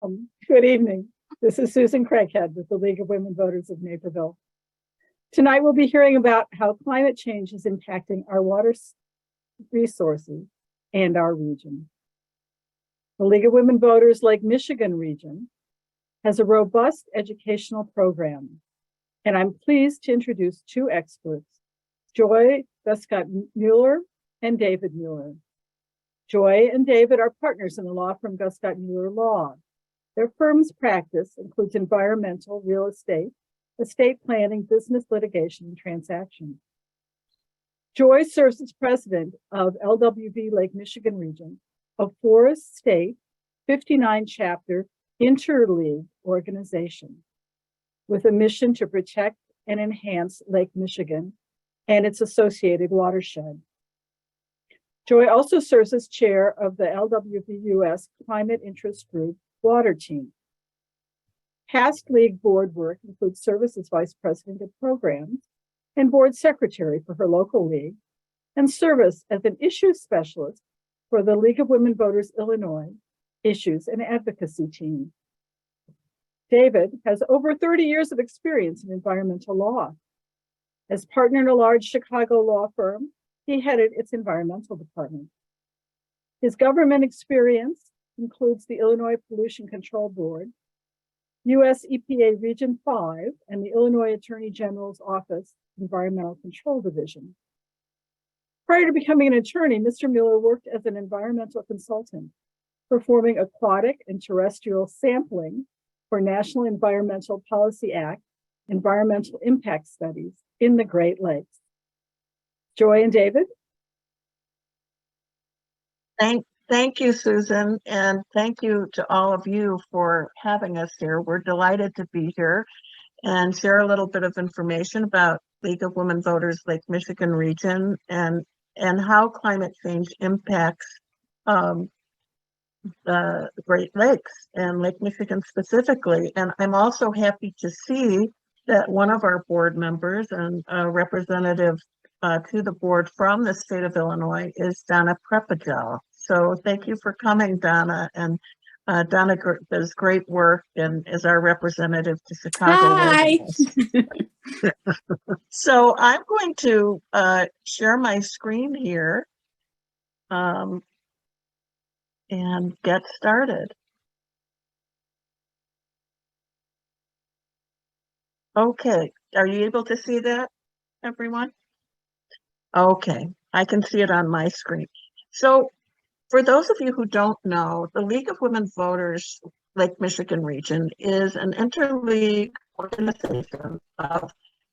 Good evening. This is Susan Craighead with the League of Women Voters of Naperville. Tonight we'll be hearing about how climate change is impacting our water resources and our region. The League of Women Voters Lake Michigan region has a robust educational program, and I'm pleased to introduce two experts, Joy Guscott-Mueller and David Mueller. Joy and David are partners in the law firm Guscott-Mueller Law. Their firm's practice includes environmental, real estate, estate planning, business litigation, and transactions. Joy serves as president of LWV Lake Michigan region, a Forest State 59 chapter interleague organization with a mission to protect and enhance Lake Michigan and its associated watershed. Joy also serves as chair of the LWVUS Climate Interest Group Water Team. Past league board work includes service as vice president of programs and board secretary for her local league, and service as an issues specialist for the League of Women Voters Illinois Issues and Advocacy Team. David has over 30 years of experience in environmental law. As partner in a large Chicago law firm, he headed its environmental department. His government experience includes the Illinois Pollution Control Board, US EPA Region 5, and the Illinois Attorney General's Office Environmental Control Division. Prior to becoming an attorney, Mr. Mueller worked as an environmental consultant, performing aquatic and terrestrial sampling for National Environmental Policy Act environmental impact studies in the Great Lakes. Joy and David? Thank you, Susan, and thank you to all of you for having us here. We're delighted to be here and share a little bit of information about League of Women Voters Lake Michigan region and how climate change impacts the Great Lakes and Lake Michigan specifically. And I'm also happy to see that one of our board members and a representative to the board from the state of Illinois is Donna Prepagel. So thank you for coming, Donna. And Donna does great work and is our representative to Chicago. Hi. So I'm going to share my screen here and get started. Okay, are you able to see that, everyone? Okay, I can see it on my screen. So for those of you who don't know, the League of Women Voters Lake Michigan region is an interleague organization of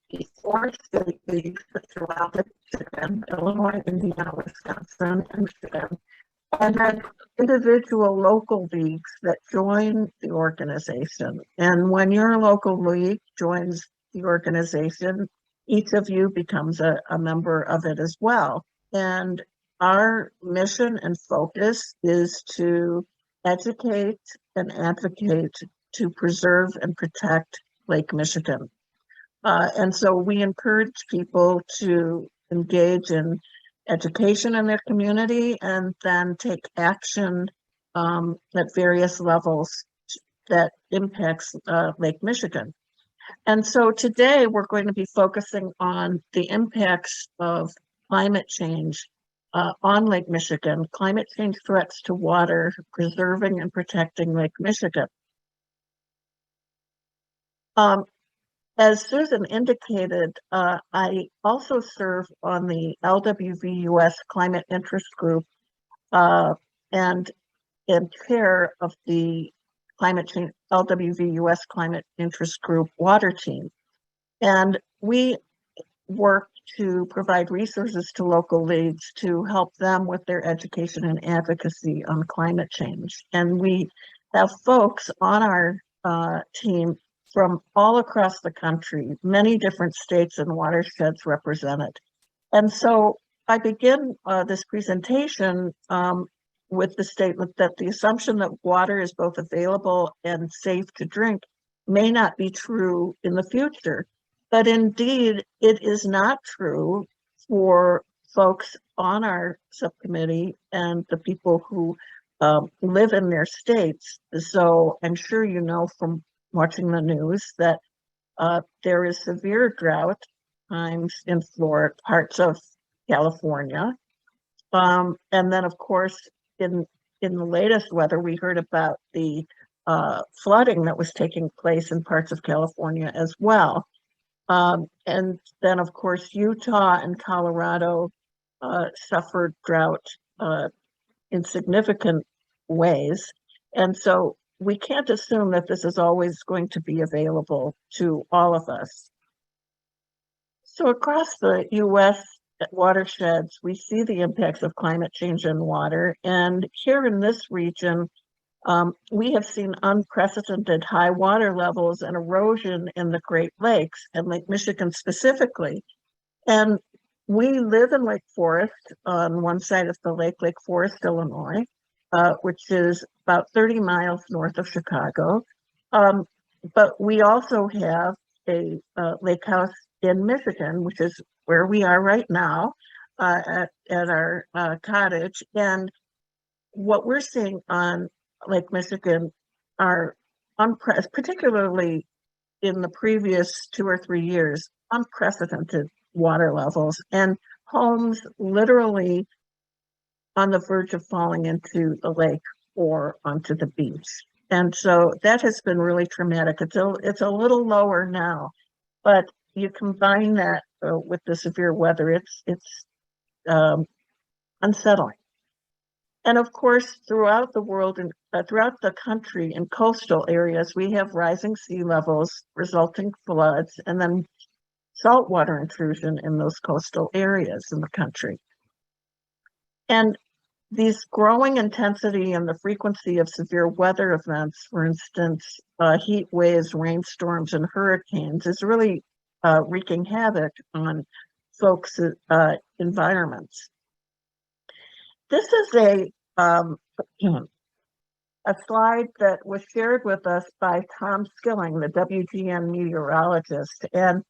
the 4 state leagues that surround Michigan, Illinois, Indiana, Wisconsin, and Michigan, and then individual local leagues that join the organization. And when your local league joins the organization, each of you becomes a member of it as well. And our mission and focus is to educate and advocate to preserve and protect Lake Michigan. And so we encourage people to engage in education in their community and then take action at various levels that impacts Lake Michigan. And so today we're going to be focusing on the impacts of climate change on Lake Michigan, climate change threats to water, preserving and protecting Lake Michigan. As Susan indicated, I also serve on the LWVUS Climate Interest Group and am chair of the Climate Change LWVUS Climate Interest Group Water Team. And we work to provide resources to local leagues to help them with their education and advocacy on climate change. And we have folks on our team from all across the country, many different states and watersheds represented. And so I begin this presentation with the statement that the assumption that water is both available and safe to drink may not be true in the future. But indeed, it is not true for folks on our subcommittee and the people who live in their states. So I'm sure you know from watching the news that there is severe drought times in Florida, parts of California. And then, of course, in the latest weather, we heard about the flooding that was taking place in parts of California as well. And then, of course, Utah and Colorado suffered drought in significant ways. And so we can't assume that this is always going to be available to all of us. So across the US watersheds, we see the impacts of climate change in water. And here in this region, we have seen unprecedented high water levels and erosion in the Great Lakes and Lake Michigan specifically. And we live in Lake Forest on one side of the lake, Lake Forest, Illinois, which is about 30 miles north of Chicago. But we also have a lake house in Michigan, which is where we are right now at our cottage. And what we're seeing on Lake Michigan are particularly in the previous 2 or 3 years, unprecedented water levels and homes literally on the verge of falling into the lake or onto the beach. And so that has been really traumatic. It's a little lower now, but you combine that with the severe weather, it's unsettling. And of course, throughout the world and throughout the country in coastal areas, we have rising sea levels, resulting floods, and then saltwater intrusion in those coastal areas in the country. And these growing intensity and the frequency of severe weather events, for instance, heat waves, rainstorms, and hurricanes, is really wreaking havoc on folks' environments. This is a slide that was shared with us by Tom Skilling, the WGN meteorologist. And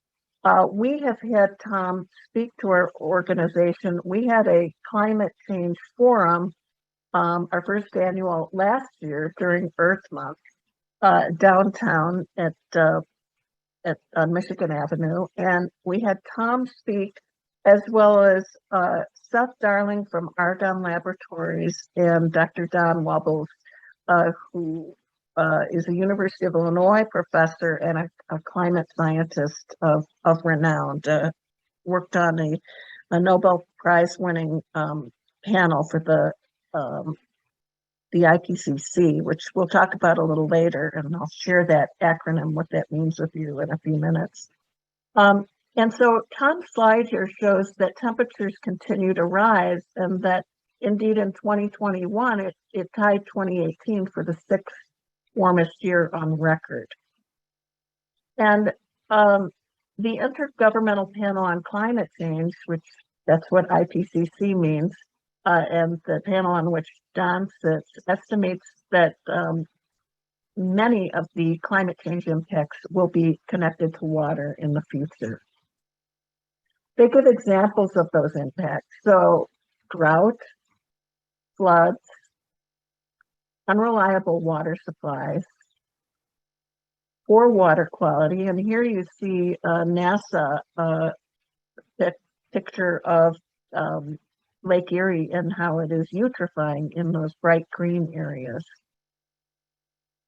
we have had Tom speak to our organization. We had a climate change forum, our first annual last year during Earth Month, downtown on Michigan Avenue. And we had Tom speak, as well as Seth Darling from Argonne Laboratories and Dr. Don Wubbles, who is a University of Illinois professor and a climate scientist of renown. Worked on a Nobel Prize winning panel for the IPCC, which we'll talk about a little later, and I'll share that acronym, what that means with you in a few minutes. And so Tom's slide here shows that temperatures continue to rise, and that indeed in 2021, it tied 2018 for the 6th warmest year on record. And the Intergovernmental Panel on Climate Change, which that's what IPCC means, and the panel on which Don sits, estimates that many of the climate change impacts will be connected to water in the future. They give examples of those impacts. So drought, floods, unreliable water supplies, poor water quality. And here you see NASA picture of Lake Erie and how it is eutrophying in those bright green areas.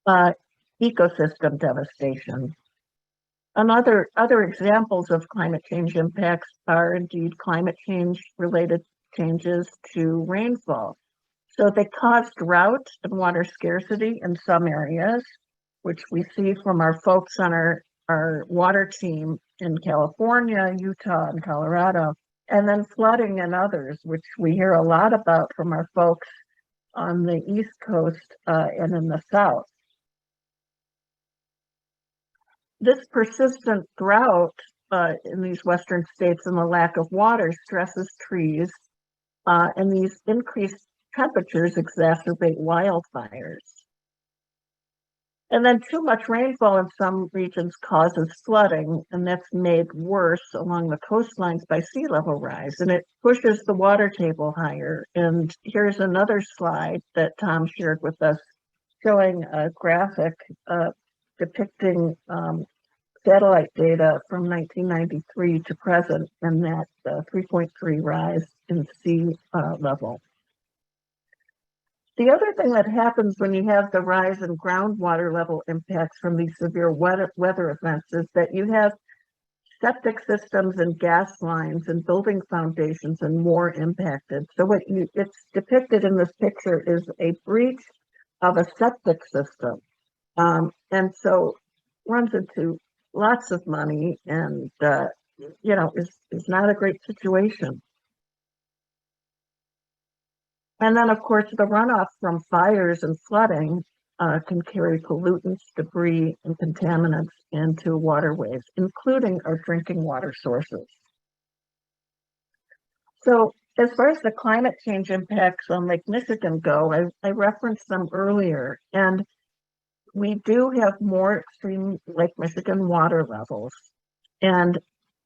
Ecosystem devastation. Other examples of climate change impacts are indeed climate change related changes to rainfall. So they cause drought and water scarcity in some areas, which we see from our folks on our water team in California, Utah, and Colorado, and then flooding in others, which we hear a lot about from our folks on the East Coast and in the South. This persistent drought in these Western states and the lack of water stresses trees, and these increased temperatures exacerbate wildfires. And then too much rainfall in some regions causes flooding, and that's made worse along the coastlines by sea level rise, and it pushes the water table higher. And here's another slide that Tom shared with us showing a graphic depicting satellite data from 1993 to present, and that 3.3 rise in sea level. The other thing that happens when you have the rise in groundwater level impacts from these severe weather events is that you have septic systems and gas lines and building foundations and more impacted. So it's depicted in this picture is a breach of a septic system. And so runs into lots of money and, is not a great situation. And then, of course, the runoff from fires and flooding can carry pollutants, debris, and contaminants into waterways, including our drinking water sources. So as far as the climate change impacts on Lake Michigan go, I referenced them earlier, and we do have more extreme Lake Michigan water levels. And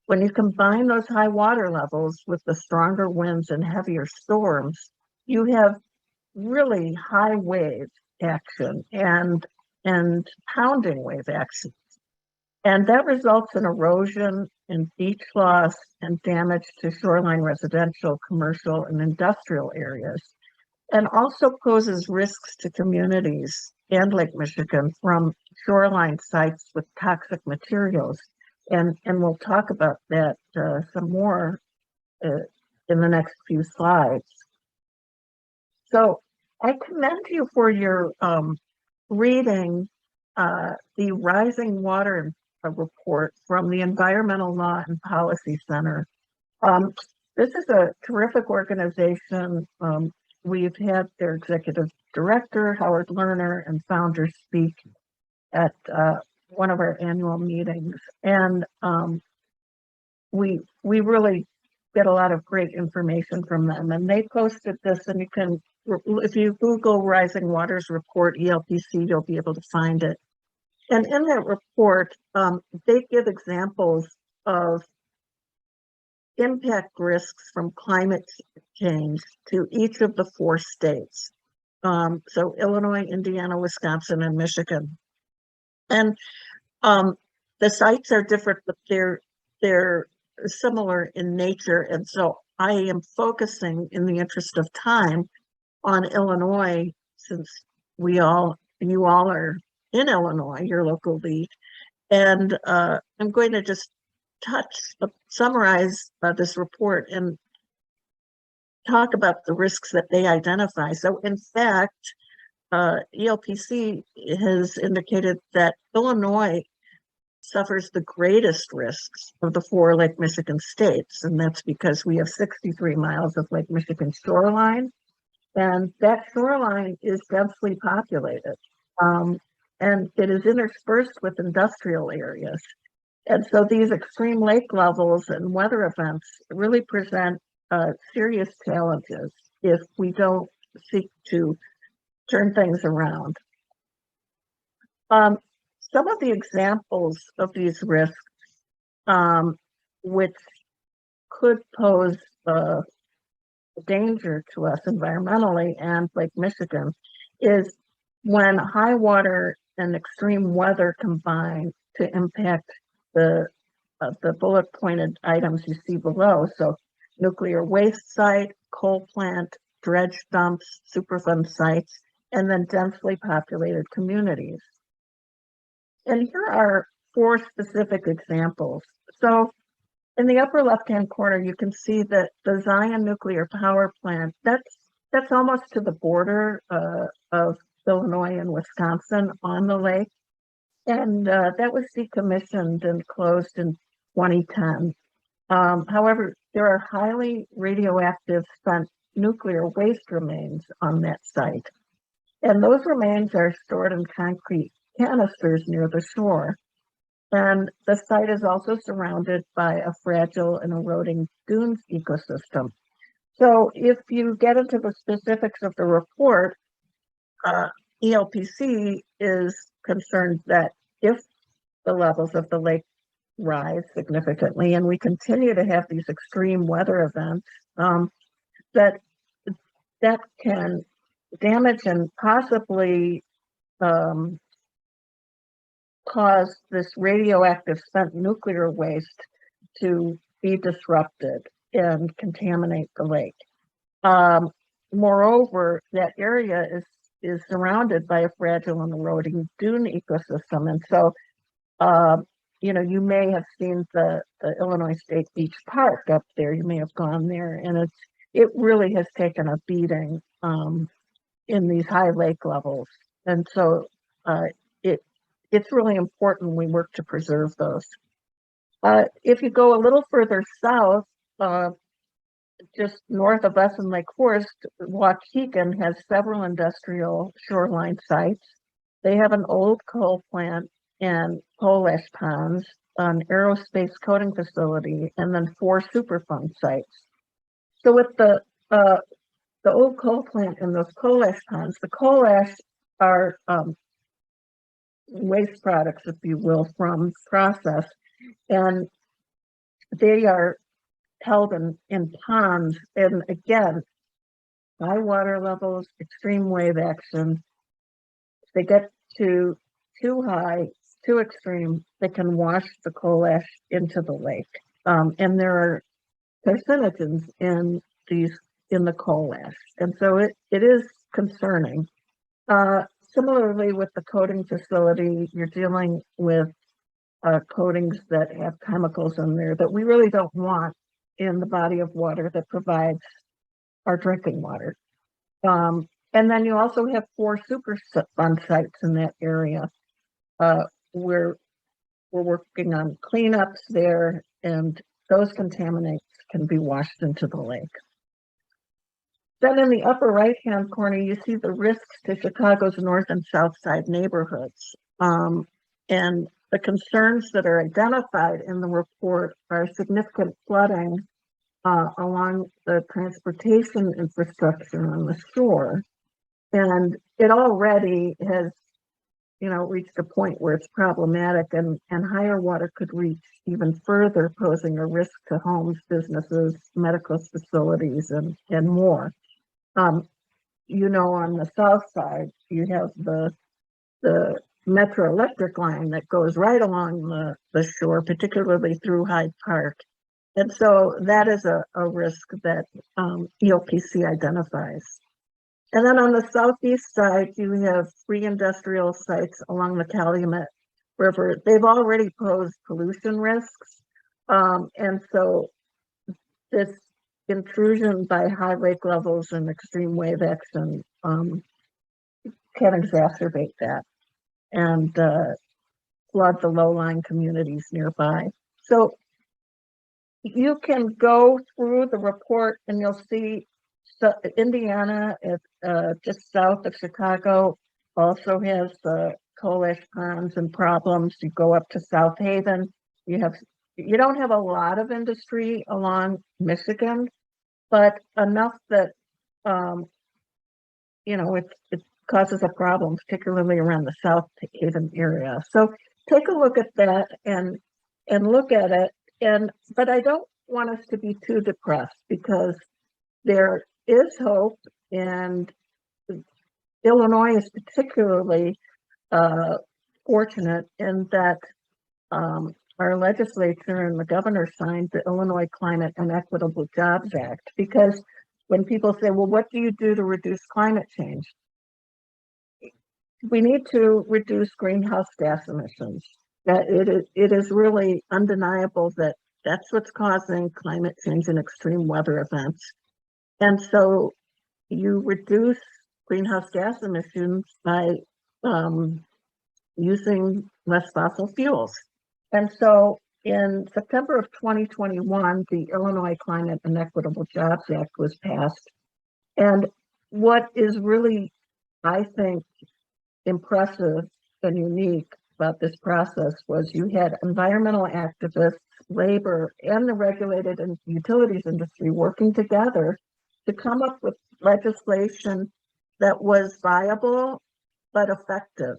when you combine those high water levels with the stronger winds and heavier storms, you have really high wave action and pounding wave action. And that results in erosion and beach loss and damage to shoreline residential, commercial, and industrial areas, and also poses risks to communities and Lake Michigan from shoreline sites with toxic materials. And we'll talk about that some more in the next few slides. So I commend you for your reading the Rising Water report from the Environmental Law and Policy Center. This is a terrific organization. We've had their executive director, Howard Lerner, and founder speak at one of our annual meetings. And we really get a lot of great information from them. And they posted this, and you can, if you Google Rising Waters Report, ELPC, you'll be able to find it. And in that report, they give examples of impact risks from climate change to each of the 4 states. So Illinois, Indiana, Wisconsin, and Michigan. And the sites are different, but they're similar in nature. And so I am focusing, in the interest of time, on Illinois, since you all are in Illinois, your local league. And I'm going to just summarize this report and talk about the risks that they identify. So in fact, ELPC has indicated that Illinois suffers the greatest risks of the 4 Lake Michigan states. And that's because we have 63 miles of Lake Michigan shoreline. And that shoreline is densely populated. And it is interspersed with industrial areas. And so these extreme lake levels and weather events really present serious challenges if we don't seek to turn things around. Some of the examples of these risks, which could pose danger to us environmentally and Lake Michigan, is when high water and extreme weather combine to impact the bullet pointed items you see below. So nuclear waste site, coal plant, dredge dumps, Superfund sites, and then densely populated communities. And here are 4 specific examples. So in the upper left-hand corner, you can see that the Zion nuclear power plant, that's almost to the border of Illinois and Wisconsin on the lake. And that was decommissioned and closed in 2010. However, there are highly radioactive spent nuclear waste remains on that site. And those remains are stored in concrete canisters near the shore. And the site is also surrounded by a fragile and eroding dunes ecosystem. So if you get into the specifics of the report, ELPC is concerned that if the levels of the lake rise significantly and we continue to have these extreme weather events, that that can damage and possibly cause this radioactive spent nuclear waste to be disrupted and contaminate the lake. Moreover, that area is surrounded by a fragile and eroding dune ecosystem. And so, you know, you may have seen the Illinois State Beach Park up there. You may have gone there, and it really has taken a beating in these high lake levels. And so it's really important we work to preserve those. If you go a little further south, just north of us in Lake Forest, Waukegan has several industrial shoreline sites. They have an old coal plant and coal ash ponds, an aerospace coating facility, and then 4 Superfund sites. So with the old coal plant and those coal ash ponds, the coal ash are waste products, if you will, from process, and they are held in ponds, and again, high water levels, extreme wave action. If they get too high, too extreme, they can wash the coal ash into the lake. And there are carcinogens in the coal ash, and so it is concerning. Similarly, with the coating facility, you're dealing with coatings that have chemicals in there that we really don't want in the body of water that provides our drinking water. And then you also have 4 Superfund sites in that area. We're working on cleanups there, and those contaminants can be washed into the lake. Then in the upper right-hand corner, you see the risks to Chicago's north and south side neighborhoods. And the concerns that are identified in the report are significant flooding along the transportation infrastructure on the shore. And it already has, you know, reached a point where it's problematic, and higher water could reach even further, posing a risk to homes, businesses, medical facilities, and more. You know, on the south side, you have the Metro Electric line that goes right along the shore, particularly through Hyde Park. And so that is a risk that ELPC identifies. And then on the southeast side, you have 3 industrial sites along the Calumet River. They've already posed pollution risks. And so this intrusion by high lake levels and extreme wave action can exacerbate that and flood the low-lying communities nearby. So you can go through the report and you'll see Indiana, just south of Chicago, also has the coal ash ponds and problems. You go up to South Haven, you don't have a lot of industry along Michigan, but enough that you know, it causes a problem, particularly around the South Haven area. So take a look at that and look at it. But I don't want us to be too depressed, because there is hope, and Illinois is particularly fortunate in that our legislature and the governor signed the Illinois Climate and Equitable Jobs Act, because when people say, well, what do you do to reduce climate change? We need to reduce greenhouse gas emissions. That it is really undeniable that that's what's causing climate change and extreme weather events. And so you reduce greenhouse gas emissions by using less fossil fuels. And so in September of 2021, the Illinois Climate and Equitable Jobs Act was passed. And what is really, I think, impressive and unique about this process was you had environmental activists, labor, and the regulated and utilities industry working together to come up with legislation that was viable but effective.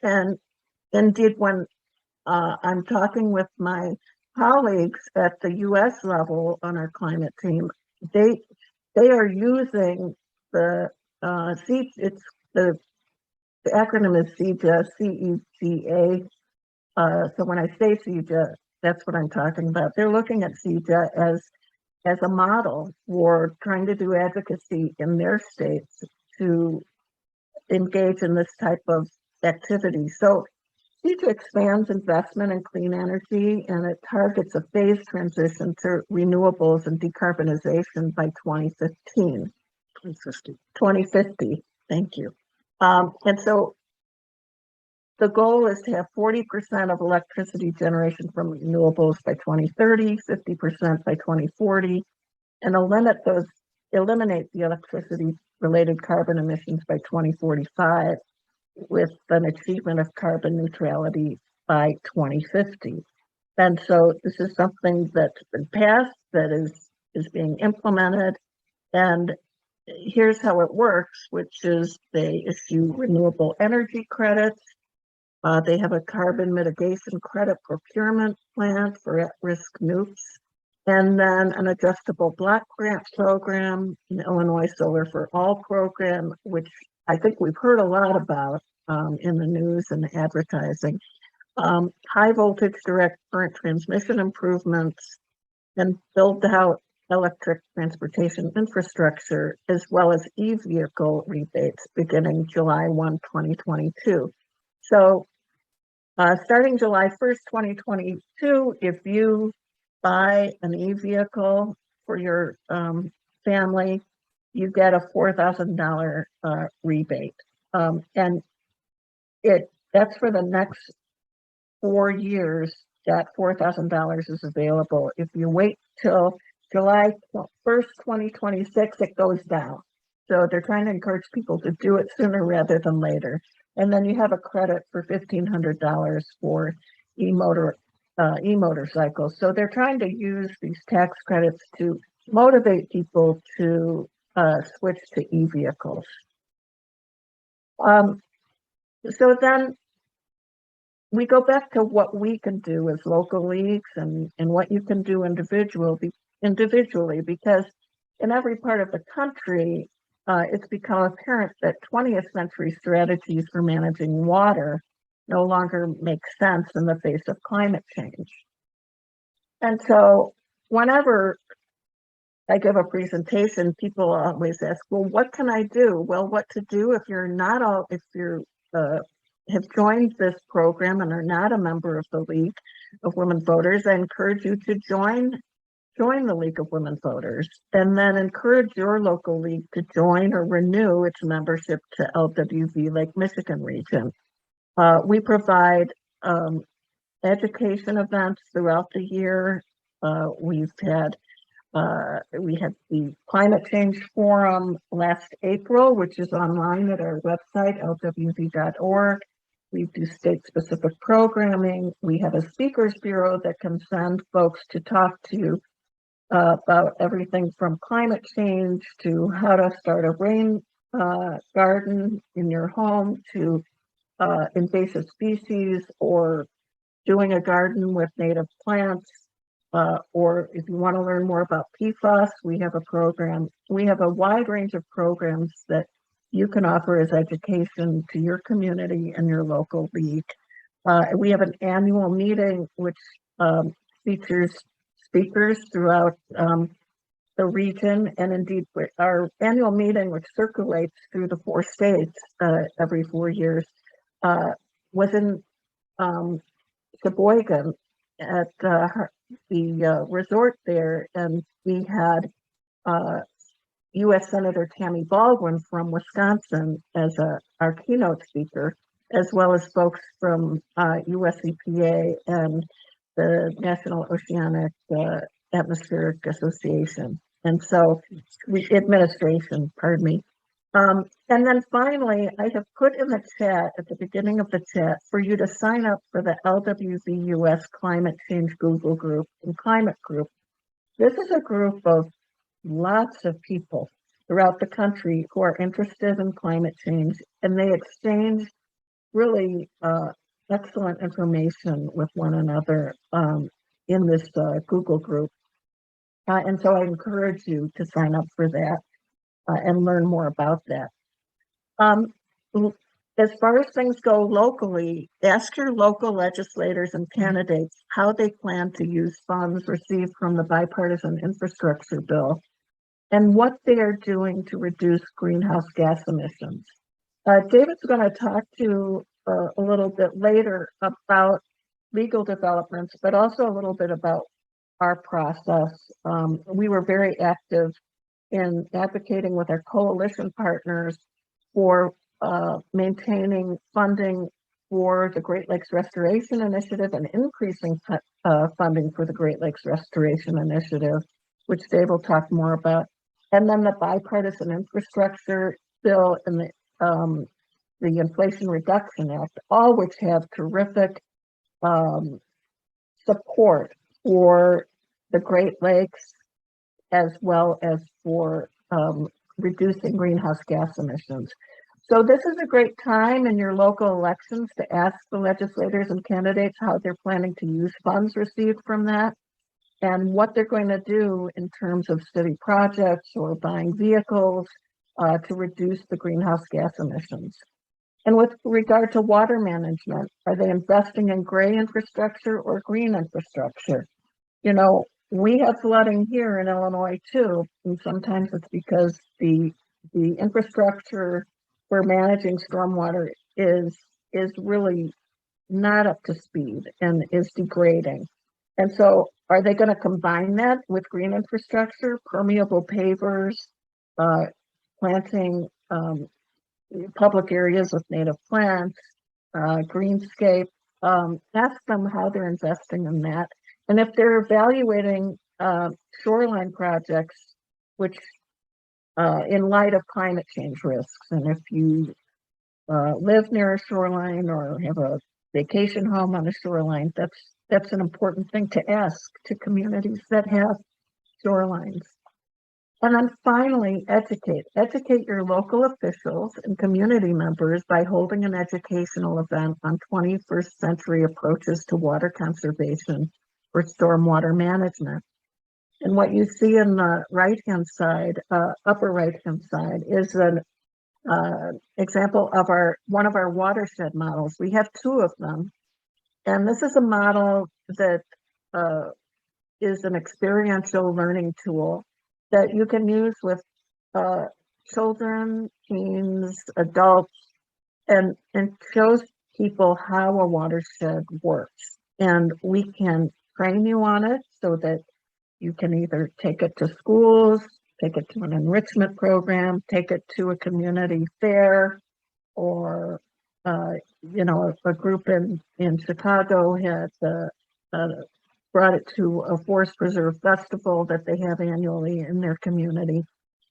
And indeed, when I'm talking with my colleagues at the US level on our climate team, they are using the it's the acronym is CEGA, CEGA. So when I say CEGA, that's what I'm talking about. They're looking at CEGA as a model for trying to do advocacy in their states to engage in this type of activity. So CEGA expands investment in clean energy, and it targets a phased transition to renewables and decarbonization by 2015. 2050, thank you. And so the goal is to have 40% of electricity generation from renewables by 2030, 50% by 2040, and eliminate the electricity related carbon emissions by 2045 with an achievement of carbon neutrality by 2050. And so this is something that's been passed, that is being implemented. And here's how it works, which is they issue renewable energy credits. They have a carbon mitigation credit procurement plan for at-risk nukes, and then an adjustable block grant program, an Illinois Solar for All program, which I think we've heard a lot about in the news and advertising. High voltage direct current transmission improvements, and build out electric transportation infrastructure, as well as e-vehicle rebates beginning July 1, 2022. So starting July 1st, 2022, if you buy an e-vehicle for your family, you get a $4,000 rebate. And that's for the next 4 years, that $4,000 is available. If you wait till July 1st, 2026, it goes down. So they're trying to encourage people to do it sooner rather than later. And then you have a credit for $1,500 for e-motorcycles. So they're trying to use these tax credits to motivate people to switch to e-vehicles. So then we go back to what we can do as local leagues and what you can do individually, because in every part of the country, it's become apparent that 20th century strategies for managing water no longer make sense in the face of climate change. And so whenever I give a presentation, people always ask, well, what can I do? Well, what to do if you're have joined this program and are not a member of the League of Women Voters, I encourage you to join the League of Women Voters, and then encourage your local league to join or renew its membership to LWV Lake Michigan region. We provide education events throughout the year. We had the Climate Change Forum last April, which is online at our website, lwv.org. We do state-specific programming. We have a speakers bureau that can send folks to talk to about everything from climate change to how to start a rain garden in your home, to invasive species, or doing a garden with native plants. Or if you want to learn more about PFAS, we have a program. We have a wide range of programs that you can offer as education to your community and your local league. We have an annual meeting which features speakers throughout the region, and indeed our annual meeting, which circulates through the 4 states every 4 years, was in Sheboygan at the resort there, and we had U.S. Senator Tammy Baldwin from Wisconsin as our keynote speaker, as well as folks from US EPA and the National Oceanic Atmospheric Association. And so, administration, pardon me. And then finally, I have put in the chat, at the beginning of the chat, for you to sign up for the LWV US Climate Change Google Group and Climate Group. This is a group of lots of people throughout the country who are interested in climate change, and they exchange really excellent information with one another in this Google group. And so I encourage you to sign up for that and learn more about that. As far as things go locally, ask your local legislators and candidates how they plan to use funds received from the bipartisan infrastructure bill and what they are doing to reduce greenhouse gas emissions. David's going to talk to you a little bit later about legal developments, but also a little bit about our process. We were very active in advocating with our coalition partners for maintaining funding for the Great Lakes Restoration Initiative and increasing funding for the Great Lakes Restoration Initiative, which Dave will talk more about. And then the bipartisan infrastructure bill and the Inflation Reduction Act, all which have terrific support for the Great Lakes as well as for reducing greenhouse gas emissions. So this is a great time in your local elections to ask the legislators and candidates how they're planning to use funds received from that and what they're going to do in terms of city projects or buying vehicles to reduce the greenhouse gas emissions. And with regard to water management, are they investing in gray infrastructure or green infrastructure? You know, we have flooding here in Illinois too, and sometimes it's because the infrastructure for managing stormwater is really not up to speed and is degrading. And so are they going to combine that with green infrastructure, permeable pavers, planting public areas with native plants, greenscape? Ask them how they're investing in that. And if they're evaluating shoreline projects, which in light of climate change risks, and if you live near a shoreline or have a vacation home on a shoreline, that's an important thing to ask to communities that have shorelines. And then finally, educate your local officials and community members by holding an educational event on 21st century approaches to water conservation or stormwater management. And what you see in the right-hand side, upper right-hand side, is an example of one of our watershed models. We have two of them. And this is a model that is an experiential learning tool that you can use with children, teens, adults, and shows people how a watershed works. And we can train you on it so that you can either take it to schools, take it to an enrichment program, take it to a community fair, or you know, a group in Chicago had brought it to a forest preserve festival that they have annually in their community.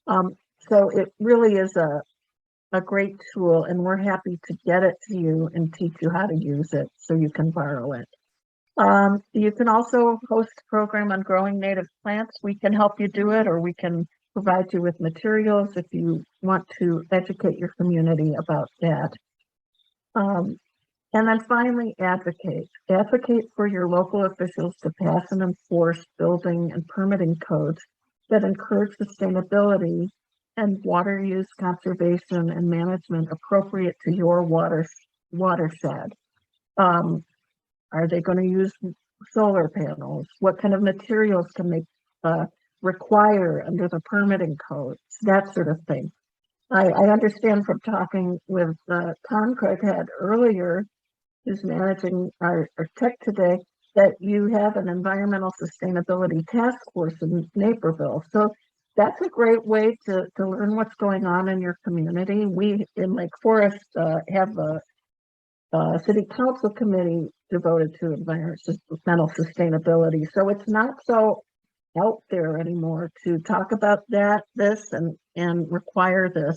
So it really is a great tool, and we're happy to get it to you and teach you how to use it so you can borrow it. You can also host a program on growing native plants. We can help you do it, or we can provide you with materials if you want to educate your community about that. And then finally, advocate. Advocate for your local officials to pass and enforce building and permitting codes that encourage sustainability and water use conservation and management appropriate to your watershed. Are they going to use solar panels? What kind of materials can they require under the permitting codes? That sort of thing. I understand from talking with Tom Craighead earlier, who's managing our tech today, that you have an environmental sustainability task force in Naperville. So that's a great way to learn what's going on in your community. We in Lake Forest have a city council committee devoted to environmental sustainability. So it's not so out there anymore to talk about this and require this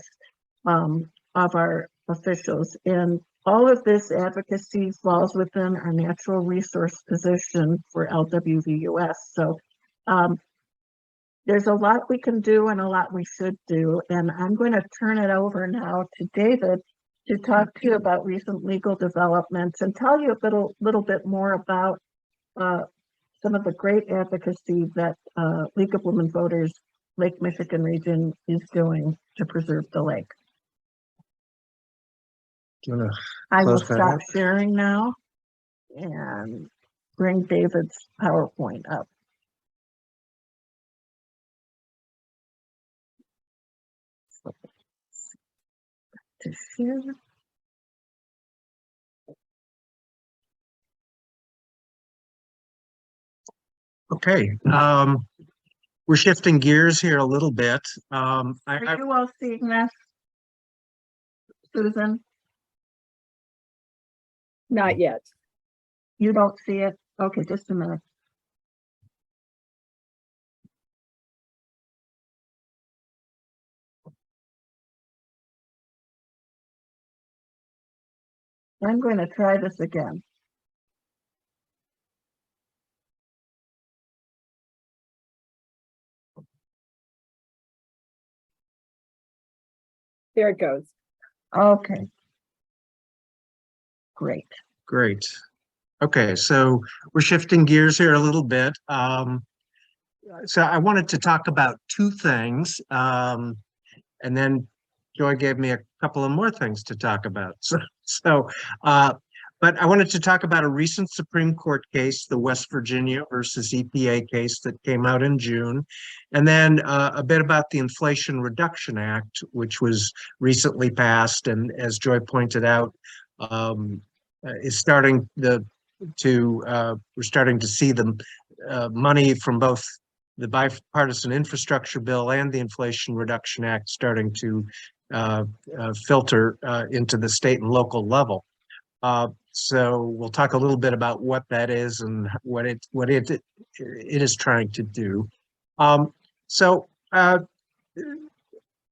of our officials. And all of this advocacy falls within our natural resource position for LWVUS. So there's a lot we can do and a lot we should do. And I'm going to turn it over now to David to talk to you about recent legal developments and tell you a little bit more about some of the great advocacy that League of Women Voters Lake Michigan region is doing to preserve the lake. Do you wanna I will close that stop out? sharing now and bring David's PowerPoint up. To share. Okay, we're shifting gears here a little bit. Are you all seeing this? Susan, Not yet. you don't see it? Okay, just a minute. I'm going to try this again. There it goes. Okay. Great. Great. Okay, so we're shifting gears here a little bit. So I wanted to talk about two things, and then Joy gave me a couple of more things to talk about. But I wanted to talk about a recent Supreme Court case, the West Virginia versus EPA case that came out in June, and then a bit about the Inflation Reduction Act, which was recently passed, and as Joy pointed out, is starting we're starting to see the money from both the bipartisan infrastructure bill and the Inflation Reduction Act starting to filter into the state and local level. So we'll talk a little bit about what that is and what it is trying to do.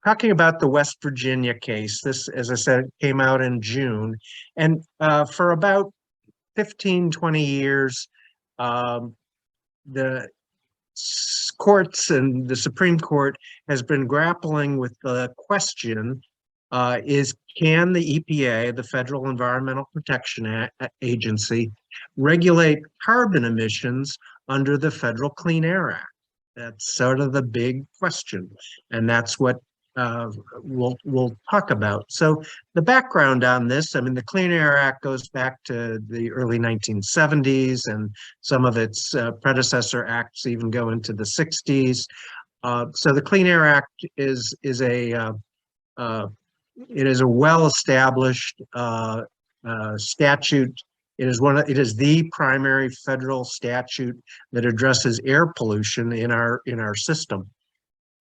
Talking about the West Virginia case, this, as I said, came out in June, and for about 15, 20 years, the courts and the Supreme Court has been grappling with the question, can the EPA, the Federal Environmental Protection Agency, regulate carbon emissions under the Federal Clean Air Act? That's sort of the big question, and that's what we'll talk about. So the background on this, I mean, the Clean Air Act goes back to the early 1970s, and some of its predecessor acts even go into the 60s. So the Clean Air Act is a well-established statute. It is the primary federal statute that addresses air pollution in our system.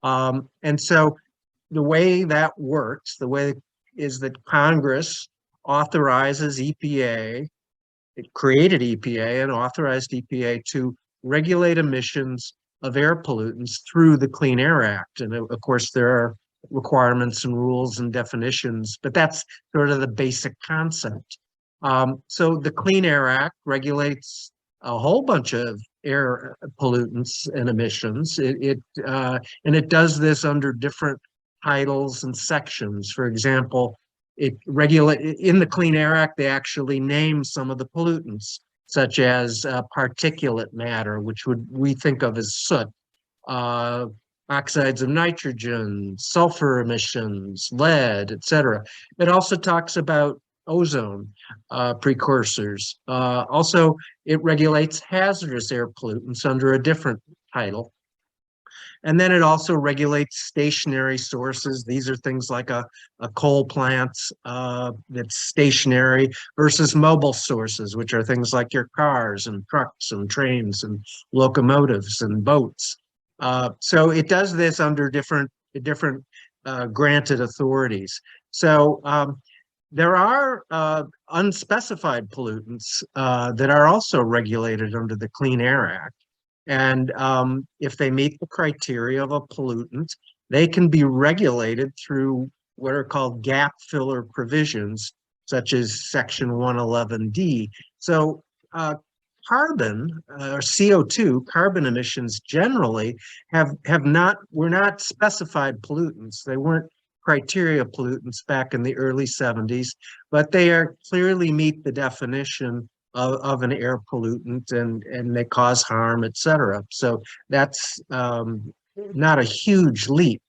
And so the way that works, is that Congress authorizes EPA, it created EPA and authorized EPA to regulate emissions of air pollutants through the Clean Air Act. And of course, there are requirements and rules and definitions, but that's sort of the basic concept. So the Clean Air Act regulates a whole bunch of air pollutants and emissions. And it does this under different titles and sections. For example, in the Clean Air Act, they actually name some of the pollutants, such as particulate matter, which we think of as soot, oxides of nitrogen, sulfur emissions, lead, etc. It also talks about ozone precursors. Also, it regulates hazardous air pollutants under a different title. And then it also regulates stationary sources. These are things like a coal plant that's stationary versus mobile sources, which are things like your cars and trucks and trains and locomotives and boats. So it does this under different granted authorities. So there are unspecified pollutants that are also regulated under the Clean Air Act. And if they meet the criteria of a pollutant, they can be regulated through what are called gap filler provisions, such as Section 111D. So carbon or CO2, carbon emissions generally were not specified pollutants. They weren't criteria pollutants back in the early 70s, but they are clearly meet the definition of an air pollutant and they cause harm, et cetera. So that's not a huge leap.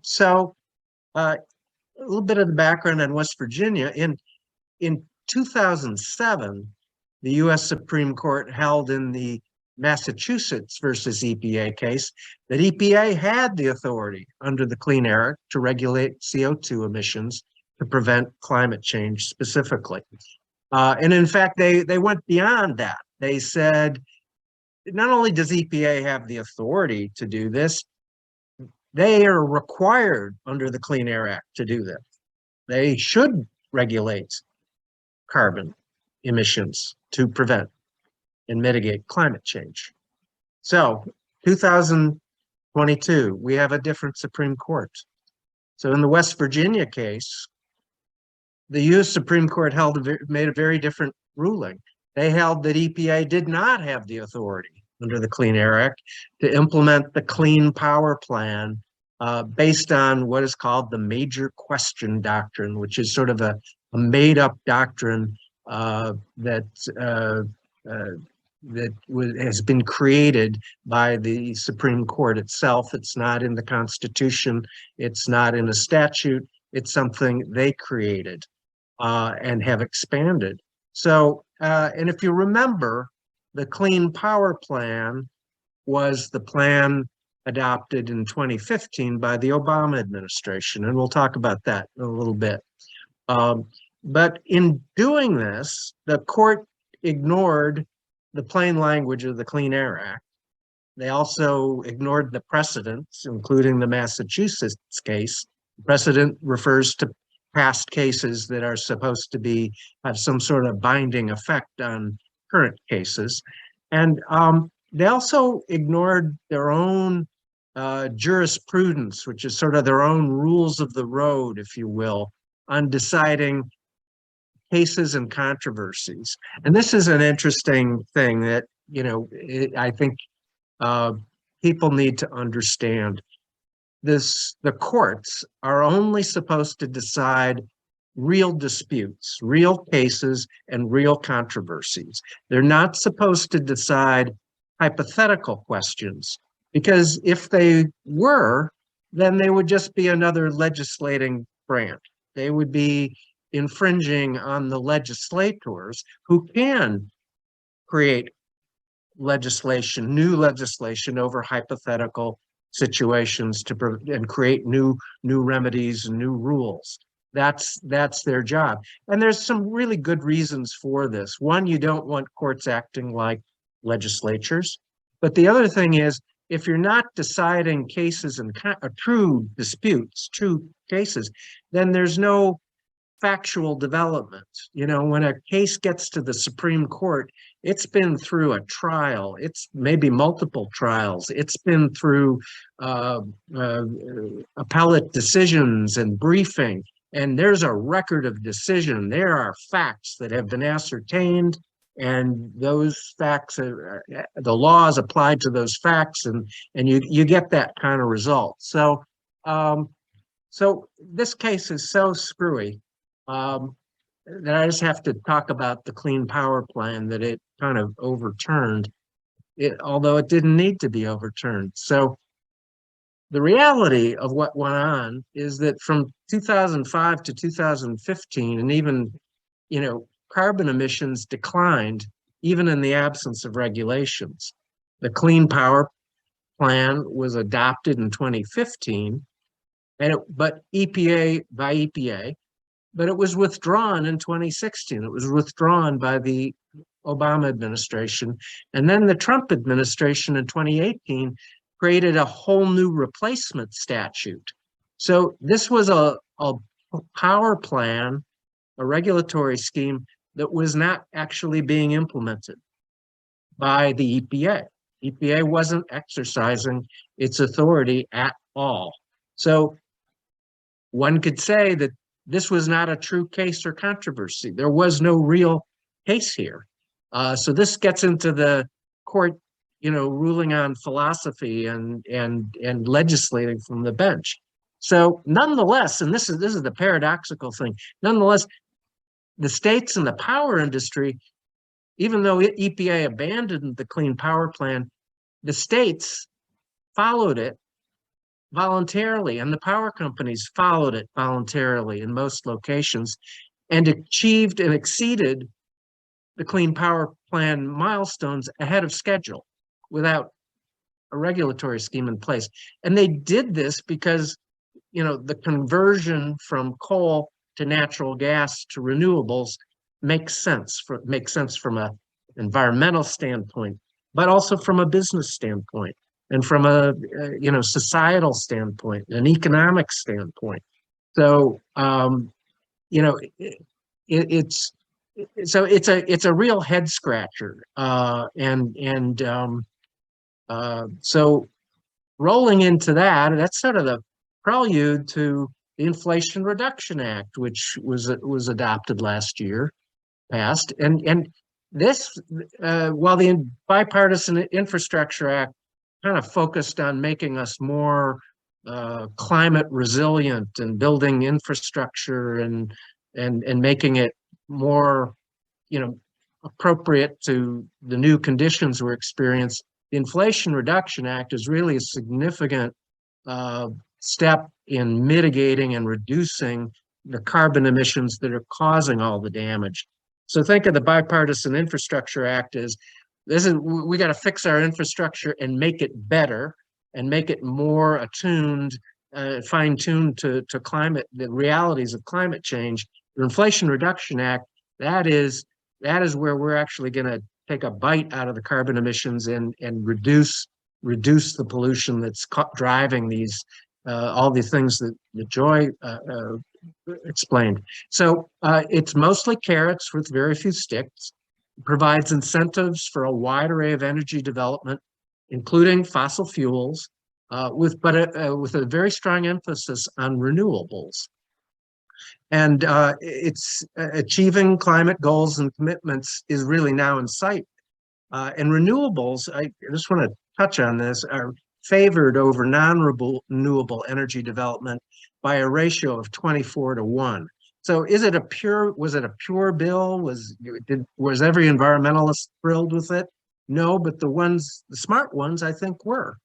So a little bit of the background on West Virginia. In 2007, the US Supreme Court held in the Massachusetts versus EPA case that EPA had the authority under the Clean Air Act to regulate CO2 emissions to prevent climate change specifically. And in fact, they went beyond that. They said, not only does EPA have the authority to do this, they are required under the Clean Air Act to do this. They should regulate carbon emissions to prevent and mitigate climate change. So 2022, we have a different Supreme Court. So in the West Virginia case, the US Supreme Court made a very different ruling. They held that EPA did not have the authority under the Clean Air Act to implement the Clean Power Plan based on what is called the major question doctrine, which is sort of a made-up doctrine that has been created by the Supreme Court itself. It's not in the Constitution. It's not in a statute. It's something they created and have expanded. So, and if you remember, the Clean Power Plan was the plan adopted in 2015 by the Obama administration, and we'll talk about that in a little bit. But in doing this, the court ignored the plain language of the Clean Air Act. They also ignored the precedents, including the Massachusetts case. The precedent refers to past cases that are supposed to have some sort of binding effect on current cases. And they also ignored their own jurisprudence, which is sort of their own rules of the road, if you will, on deciding cases and controversies. And this is an interesting thing that, I think people need to understand. The courts are only supposed to decide real disputes, real cases, and real controversies. They're not supposed to decide hypothetical questions, because if they were, then they would just be another legislating branch. They would be infringing on the legislators who can create legislation, new legislation over hypothetical situations and create new remedies and new rules. That's their job. And there's some really good reasons for this. One, you don't want courts acting like legislatures. But the other thing is, if you're not deciding cases and true disputes, true cases, then there's no factual development. When a case gets to the Supreme Court, it's been through a trial. It's maybe multiple trials. It's been through appellate decisions and briefing. And there's a record of decision. There are facts that have been ascertained, and those facts, the law is applied to those facts, and you get that kind of result. So, so this case is so screwy that I just have to talk about the Clean Power Plan that it kind of overturned, although it didn't need to be overturned. So the reality of what went on is that from 2005 to 2015, and even, carbon emissions declined even in the absence of regulations. The Clean Power Plan was adopted in 2015, but EPA, but it was withdrawn in 2016. It was withdrawn by the Obama administration. And then the Trump administration in 2018 created a whole new replacement statute. So this was a power plan, a regulatory scheme that was not actually being implemented by the EPA. EPA wasn't exercising its authority at all. So one could say that this was not a true case or controversy. There was no real case here. So this gets into the court, ruling on philosophy and legislating from the bench. So nonetheless, and this is the paradoxical thing, nonetheless, the states and the power industry, even though EPA abandoned the Clean Power Plan, the states followed it voluntarily, and the power companies followed it voluntarily in most locations, and achieved and exceeded the Clean Power Plan milestones ahead of schedule without a regulatory scheme in place. And they did this because, the conversion from coal to natural gas to renewables makes sense from an environmental standpoint, but also from a business standpoint and from a societal standpoint, an economic standpoint. So it's a real head scratcher, so rolling into that, that's sort of the prelude to the Inflation Reduction Act, which was adopted last year, passed, and this while the Bipartisan Infrastructure Act kind of focused on making us more climate resilient and building infrastructure and making it more, appropriate to the new conditions we're experiencing. The Inflation Reduction Act is really a significant step in mitigating and reducing the carbon emissions that are causing all the damage. So think of the Bipartisan Infrastructure Act as we got to fix our infrastructure and make it better and make it more attuned, fine-tuned to climate, the realities of climate change. The Inflation Reduction Act, that is where we're actually going to take a bite out of the carbon emissions and reduce the pollution that's driving these all the things that Joy explained. So it's mostly carrots with very few sticks. It provides incentives for a wide array of energy development, including fossil fuels, with a very strong emphasis on renewables. And it's achieving climate goals and commitments is really now in sight. And renewables, I just want to touch on this, are favored over non-renewable energy development by a ratio of 24-1. So was it a pure bill? Was every environmentalist thrilled with it? No, but the smart ones, I think, were,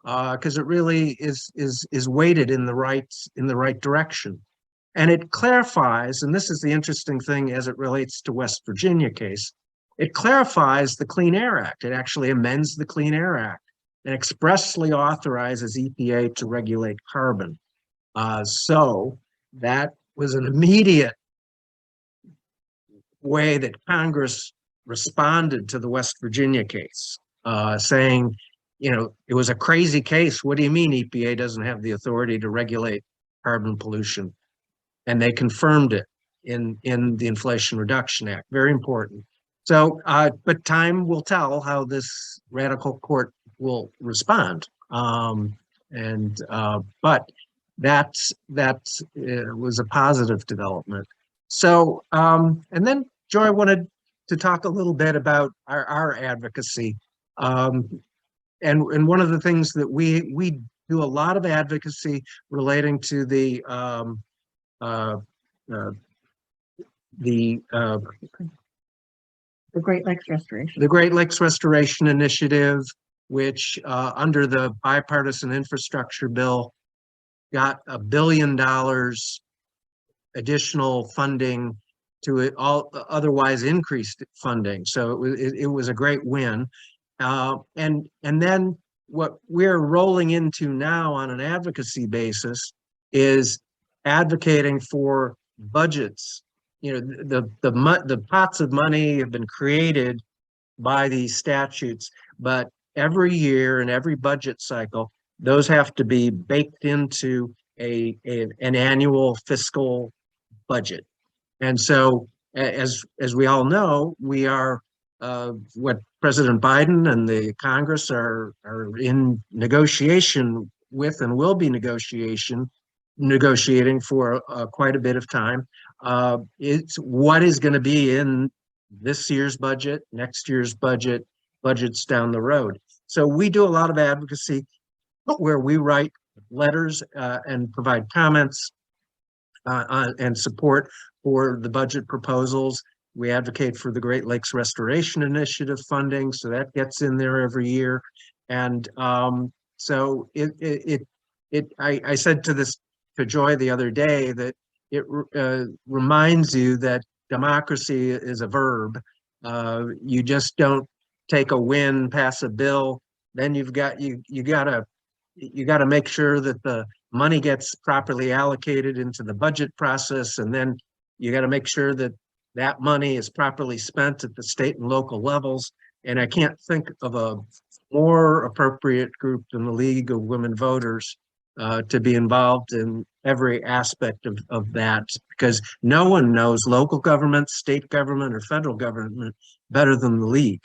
because it really is weighted in the right direction. And it clarifies, and this is the interesting thing as it relates to West Virginia case, it clarifies the Clean Air Act. It actually amends the Clean Air Act and expressly authorizes EPA to regulate carbon. So that was an immediate way that Congress responded to the West Virginia case, saying, it was a crazy case. What do you mean EPA doesn't have the authority to regulate carbon pollution? And they confirmed it in the Inflation Reduction Act. Very important. So, but time will tell how this radical court will respond. But that was a positive development. So, and then Joy wanted to talk a little bit about our advocacy. And one of the things that we do a lot of advocacy relating to the Great Lakes Restoration. The Great Lakes Restoration Initiative, which under the Bipartisan Infrastructure Bill got $1 billion additional funding to it, all otherwise increased funding. So it was a great win. And then what we're rolling into now on an advocacy basis is advocating for budgets. The pots of money have been created by these statutes, but every year and every budget cycle, those have to be baked into an annual fiscal budget. And so, as we all know, we are what President Biden and the Congress are in negotiation with, and will be negotiating for quite a bit of time. It's what is going to be in this year's budget, next year's budget, budgets down the road. So we do a lot of advocacy where we write letters and provide comments and support for the budget proposals. We advocate for the Great Lakes Restoration Initiative funding, so that gets in there every year. And so I said to Joy the other day that it reminds you that democracy is a verb. You just don't take a win, pass a bill, then you gotta make sure that the money gets properly allocated into the budget process, and then you got to make sure that that money is properly spent at the state and local levels. And I can't think of a more appropriate group than the League of Women Voters to be involved in every aspect of that, because no one knows local government, state government, or federal government better than the League.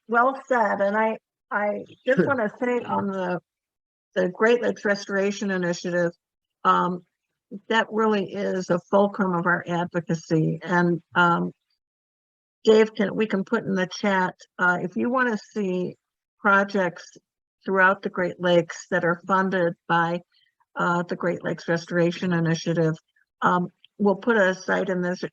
Well said. And I just want to say on the Great Lakes Restoration Initiative, that really is a fulcrum of our advocacy. And Dave, we can put in the chat, if you want to see projects throughout the Great Lakes that are funded by the Great Lakes Restoration Initiative, we'll put a site in this,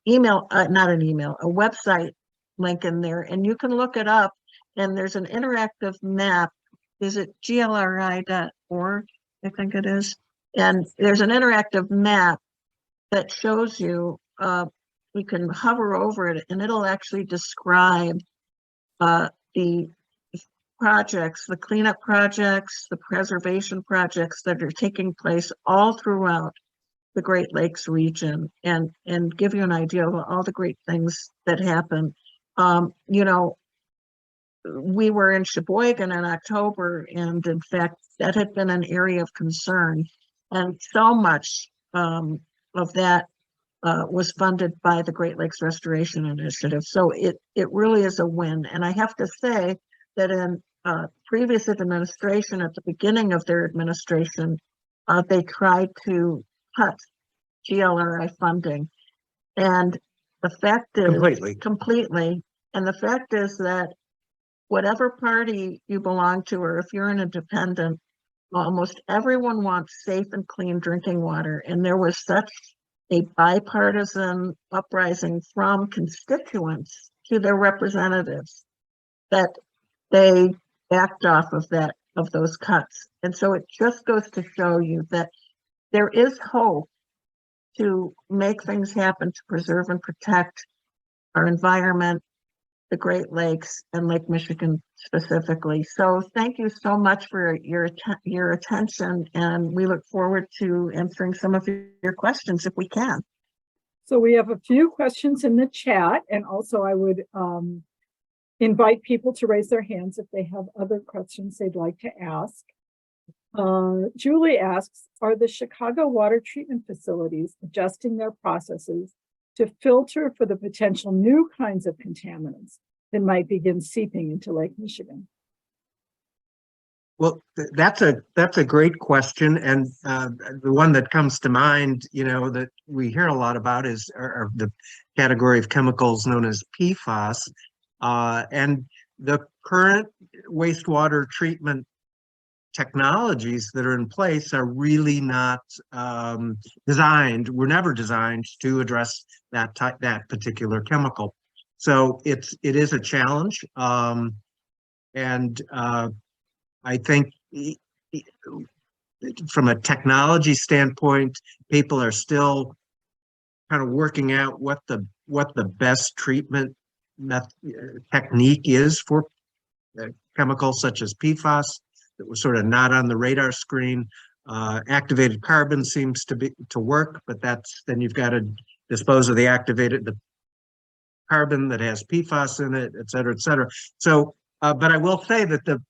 email, not an email, a website link in there, and you can look it up. And there's an interactive map. Is it glri.org? I think it is. And there's an interactive map that shows you, you can hover over it and it'll actually describe the projects, the cleanup projects, the preservation projects that are taking place all throughout the Great Lakes region, and give you an idea of all the great things that happen. You know, we were in Sheboygan in October, and in fact, that had been an area of concern. And so much of that was funded by the Great Lakes Restoration Initiative. So it really is a win. And I have to say that in previous administration, at the beginning of their administration, they tried to cut GLRI funding. And the fact is completely. And the fact is that whatever party you belong to, or if you're an independent, almost everyone wants safe and clean drinking water. And there was such a bipartisan uprising from constituents to their representatives that they backed off of those cuts. And so it just goes to show you that there is hope to make things happen to preserve and protect our environment, the Great Lakes, and Lake Michigan specifically. So thank you so much for your attention, and we look forward to answering some of your questions if we can. So we have a few questions in the chat, and also I would invite people to raise their hands if they have other questions they'd like to ask. Julie asks, are the Chicago water treatment facilities adjusting their processes to filter for the potential new kinds of contaminants that might begin seeping into Lake Michigan? Well, that's a great question, and the one that comes to mind, you know, that we hear a lot about is the category of chemicals known as PFAS, and the current wastewater treatment technologies that are in place are really not were never designed to address that particular chemical. So it is a challenge, and I think from a technology standpoint, people are still kind of working out what the best treatment technique is for chemicals such as PFAS that was sort of not on the radar screen. Activated carbon seems to work, but then you've got to dispose of the carbon that has PFAS in it, et cetera, et cetera. So, but I will say that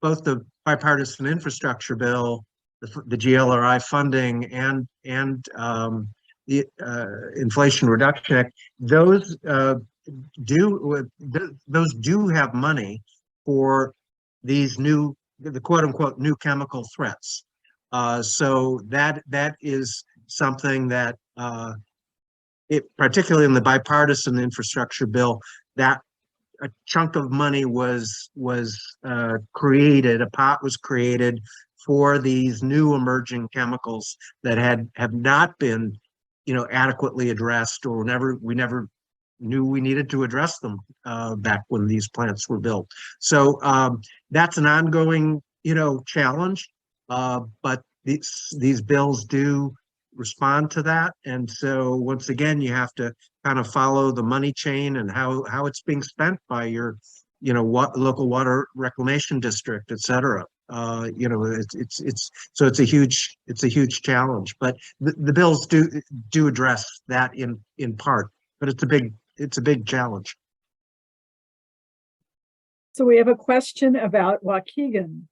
both the bipartisan infrastructure bill, the GLRI funding, and the Inflation Reduction Act, those do have money for these the quote unquote new chemical threats. So that is something that particularly in the bipartisan infrastructure bill, that a chunk of money was created, a pot was created for these new emerging chemicals that have not been, adequately addressed, or we never knew we needed to address them back when these plants were built. So that's an ongoing, challenge. But these bills do respond to that, and so once again, you have to kind of follow the money chain and how it's being spent by your, what local water reclamation district, et cetera. It's so it's a huge challenge, but the bills do address that in part, but it's a big challenge. So we have a question about Waukegan.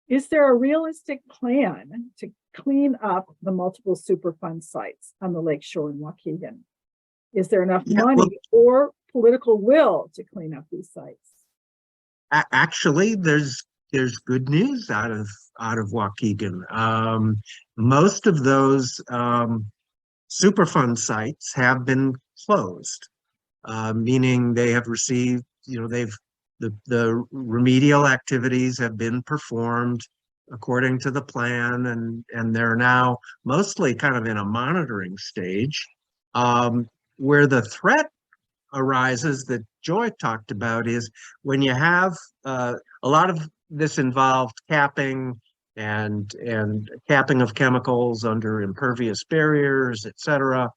Is there a realistic plan to clean up the multiple Superfund sites on the lakeshore in Waukegan? Is there enough money or political will to clean up these sites? Actually, there's good news out of Waukegan. Most of those Superfund sites have been closed, meaning they have received, the remedial activities have been performed according to the plan, and they're now mostly kind of in a monitoring stage. Where the threat arises that Joy talked about is when you have a lot of this involved capping and capping of chemicals under impervious barriers, et cetera,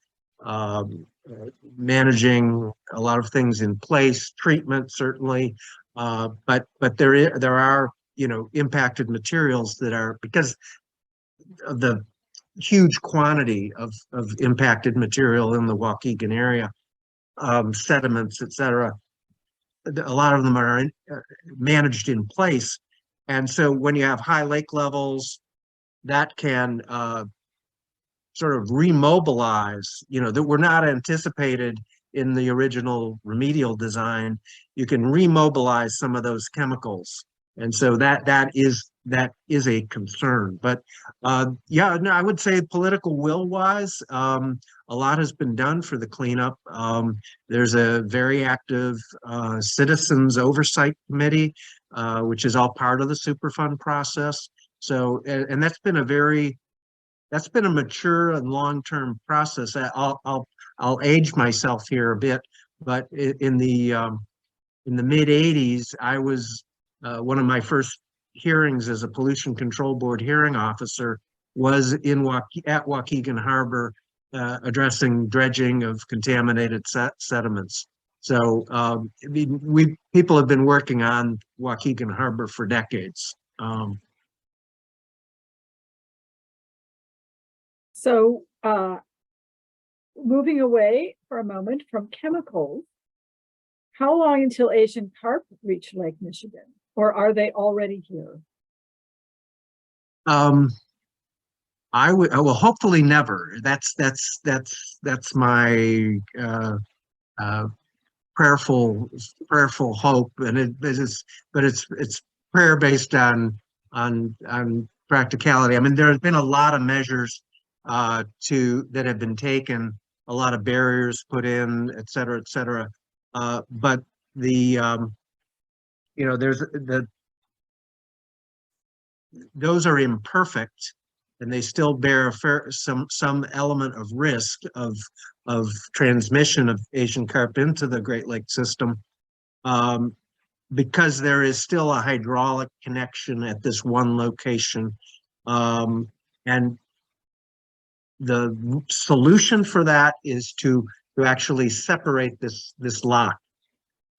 managing a lot of things in place, treatment certainly, but there are impacted materials that are, because of the huge quantity of impacted material in the Waukegan area, sediments, et cetera. A lot of them are managed in place, and so when you have high lake levels, that can sort of remobilize, that were not anticipated in the original remedial design. You can remobilize some of those chemicals, and so that is a concern. But yeah, no, I would say political will wise, a lot has been done for the cleanup. There's a very active citizens oversight committee, which is all part of the Superfund process. So, and that's been a mature and long-term process. I'll age myself here a bit, but in the mid '80s, I was one of my first hearings as a pollution control board hearing officer was at Waukegan Harbor, addressing dredging of contaminated sediments. So people have been working on Waukegan Harbor for decades. So moving away for a moment from chemicals, how long until Asian carp reach Lake Michigan, or are they already here? I will hopefully never. That's my prayerful hope, and it's prayer based on practicality. I mean, there have been a lot of measures that have been taken, a lot of barriers put in, et cetera, et cetera. But those are imperfect, and they still bear some element of risk of transmission of Asian carp into the Great Lakes system, because there is still a hydraulic connection at this one location, and the solution for that is to actually separate this lock,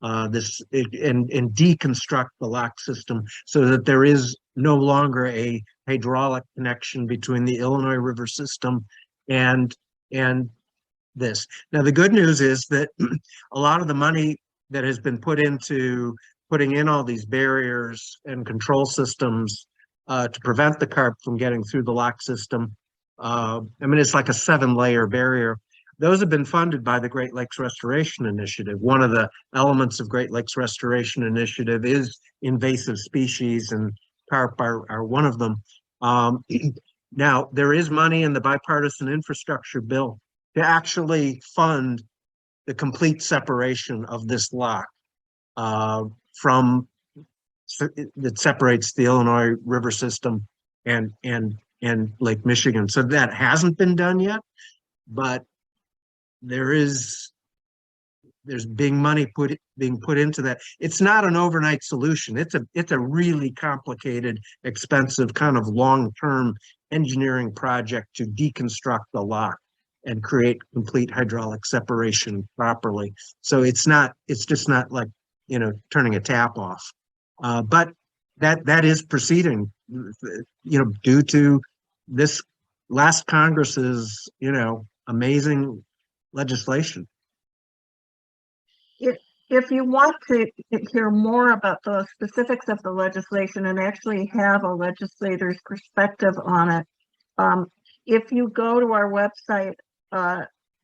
and deconstruct the lock system so that there is no longer a hydraulic connection between the Illinois River system and this. Now, the good news is that a lot of the money that has been put into putting in all these barriers and control systems to prevent the carp from getting through the lock system, I mean, it's like a 7-layer barrier. Those have been funded by the Great Lakes Restoration Initiative. One of the elements of Great Lakes Restoration Initiative is invasive species, and carp are one of them. Now, there is money in the bipartisan infrastructure bill to actually fund the complete separation of this lock from that separates the Illinois River system and Lake Michigan. So that hasn't been done yet, but there's being money being put into that. It's not an overnight solution. It's a really complicated, expensive, kind of long-term engineering project to deconstruct the lock and create complete hydraulic separation properly. So it's just not like, turning a tap off. But that is proceeding, due to this last Congress's, amazing legislation. If you want to hear more about the specifics of the legislation and actually have a legislator's perspective on it, if you go to our website,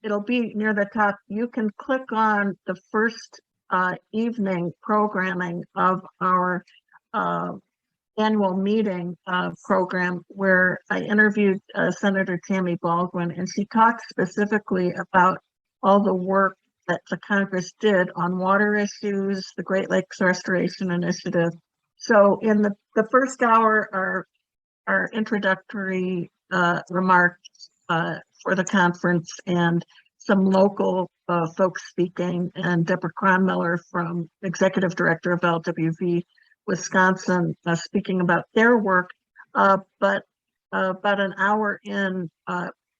it'll be near the top. You can click on the first evening programming of our annual meeting program, where I interviewed Senator Tammy Baldwin, and she talked specifically about all the work that the Congress did on water issues, the Great Lakes Restoration Initiative. So in the first hour, our introductory remarks for the conference, and some local folks speaking, and Deborah Cronmiller, from Executive Director of LWV Wisconsin, speaking about their work. But about an hour in,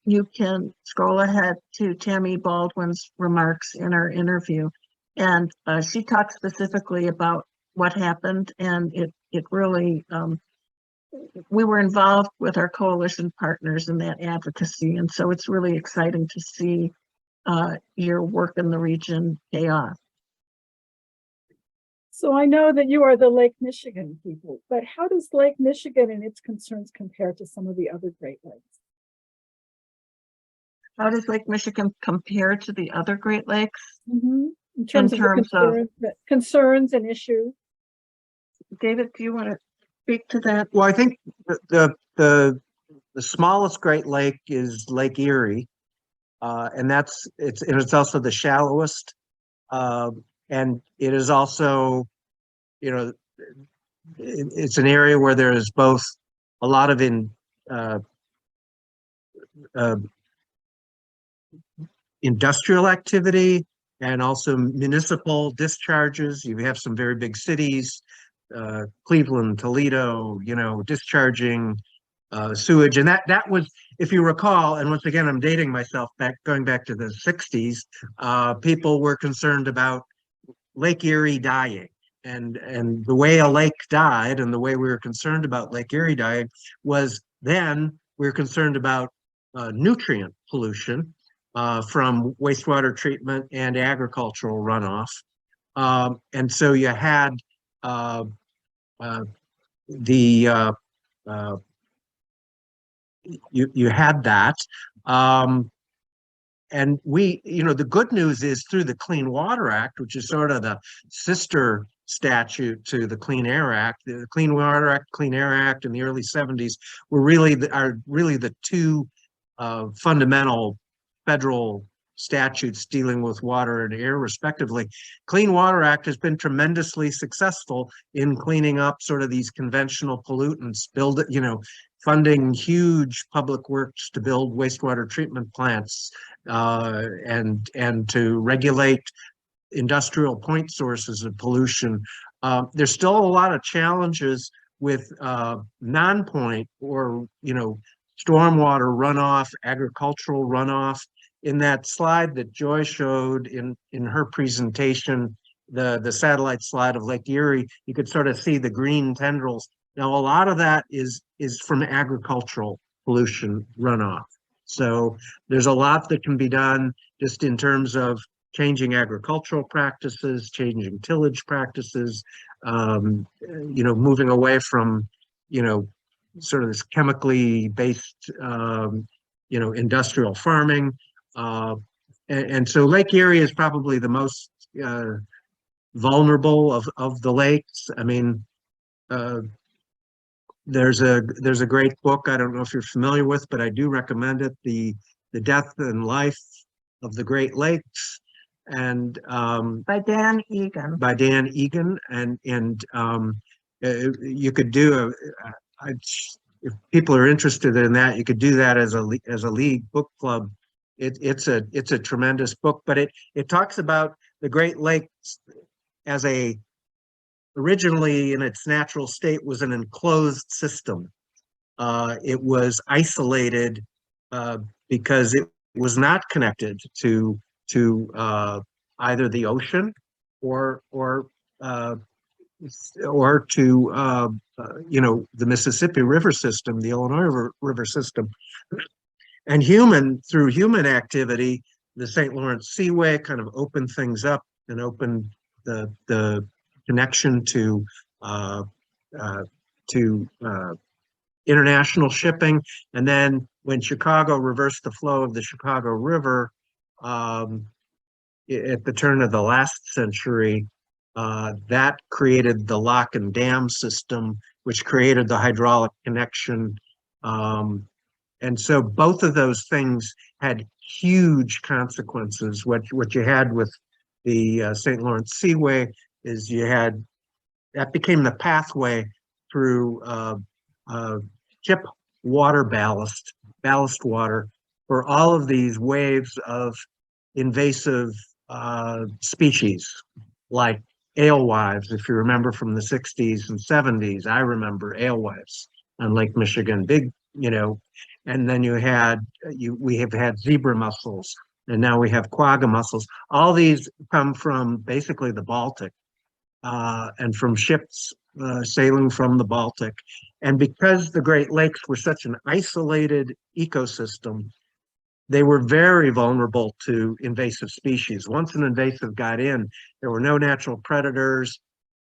you can scroll ahead to Tammy Baldwin's remarks in our interview. And she talked specifically about what happened, and it really, we were involved with our coalition partners in that advocacy. And so it's really exciting to see your work in the region pay off. So I know that you are the Lake Michigan people, but how does Lake Michigan and its concerns compare to some of the other Great Lakes? How does Lake Michigan compare to the other Great Lakes? In terms of concerns and issues? David, do you want to speak to that? Well, I think the smallest Great Lake is Lake Erie, and it's also the shallowest, and it is also, it's an area where there is both a lot of industrial activity and also municipal discharges. You have some very big cities, Cleveland, Toledo, discharging sewage. And that was, if you recall, and once again, I'm dating myself, going back to the 60s, people were concerned about Lake Erie dying. And the way a lake died, and the way we were concerned about Lake Erie dying, was then we were concerned about nutrient pollution from wastewater treatment and agricultural runoff. And so you had you had that. And the good news is, through the Clean Water Act, which is sort of the sister statute to the Clean Air Act, the Clean Water Act, Clean Air Act in the early 70s were really the two fundamental federal statutes dealing with water and air, respectively. Clean Water Act has been tremendously successful in cleaning up sort of these conventional pollutants, funding huge public works to build wastewater treatment plants, and to regulate industrial point sources of pollution. There's still a lot of challenges with non-point or stormwater runoff, agricultural runoff. In that slide that Joy showed in her presentation, the satellite slide of Lake Erie, you could sort of see the green tendrils. Now, a lot of that is from agricultural pollution runoff. So there's a lot that can be done just in terms of changing agricultural practices, changing tillage practices, moving away from, sort of this chemically based, industrial farming. And so Lake Erie is probably the most vulnerable of the lakes. I mean, there's a great book, I don't know if you're familiar with, but I do recommend it, the The Death and Life of the Great Lakes, and By Dan Egan. by Dan Egan, you could do if people are interested in that, you could do that as a league book club. It's a tremendous book, but it talks about the Great Lakes as originally in its natural state was an enclosed system. It was isolated because it was not connected to either the ocean or to the Mississippi River system, the Illinois River system, and through human activity, the St. Lawrence Seaway kind of opened things up and opened the connection to international shipping. And then when Chicago reversed the flow of the Chicago River at the turn of the last century, that created the lock and dam system, which created the hydraulic connection. And so both of those things had huge consequences. What you had with the St. Lawrence Seaway is that became the pathway through ship water ballast water for all of these waves of invasive species like alewives. If you remember from the 60s and 70s, I remember alewives on Lake Michigan, big, and then we have had zebra mussels, and now we have quagga mussels. All these come from basically the Baltic and from ships sailing from the Baltic. And because the Great Lakes were such an isolated ecosystem, they were very vulnerable to invasive species. Once an invasive got in, there were no natural predators.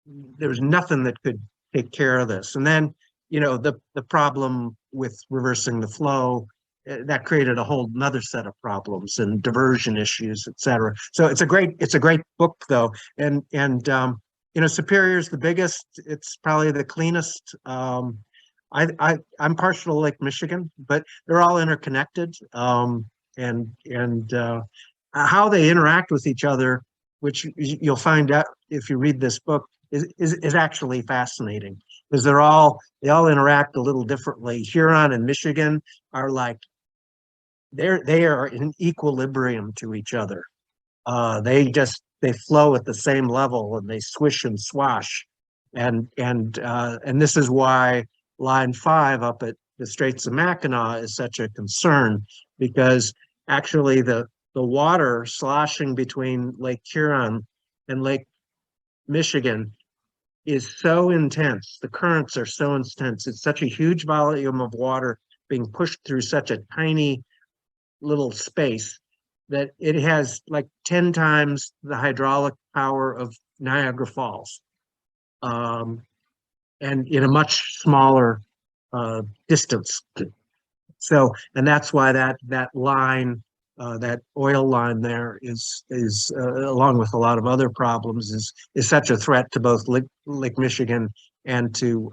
There was nothing that could take care of this. And then, the problem with reversing the flow, that created a whole nother set of problems and diversion issues, et cetera. So it's a great book though. And Superior's the biggest, it's probably the cleanest. I'm partial to Lake Michigan, but they're all interconnected. How they interact with each other, which you'll find out if you read this book, is actually fascinating, because they all interact a little differently. Huron and Michigan are like they are in equilibrium to each other. They flow at the same level, and they swish and swash, and this is why Line 5 up at the Straits of Mackinac is such a concern, because actually the water sloshing between Lake Huron and Lake Michigan is so intense. The currents are so intense. It's such a huge volume of water being pushed through such a tiny little space that it has like 10 times the hydraulic power of Niagara Falls, and in a much smaller distance. So, and that's why that line, that oil line there is along with a lot of other problems, is such a threat to both Lake Michigan and to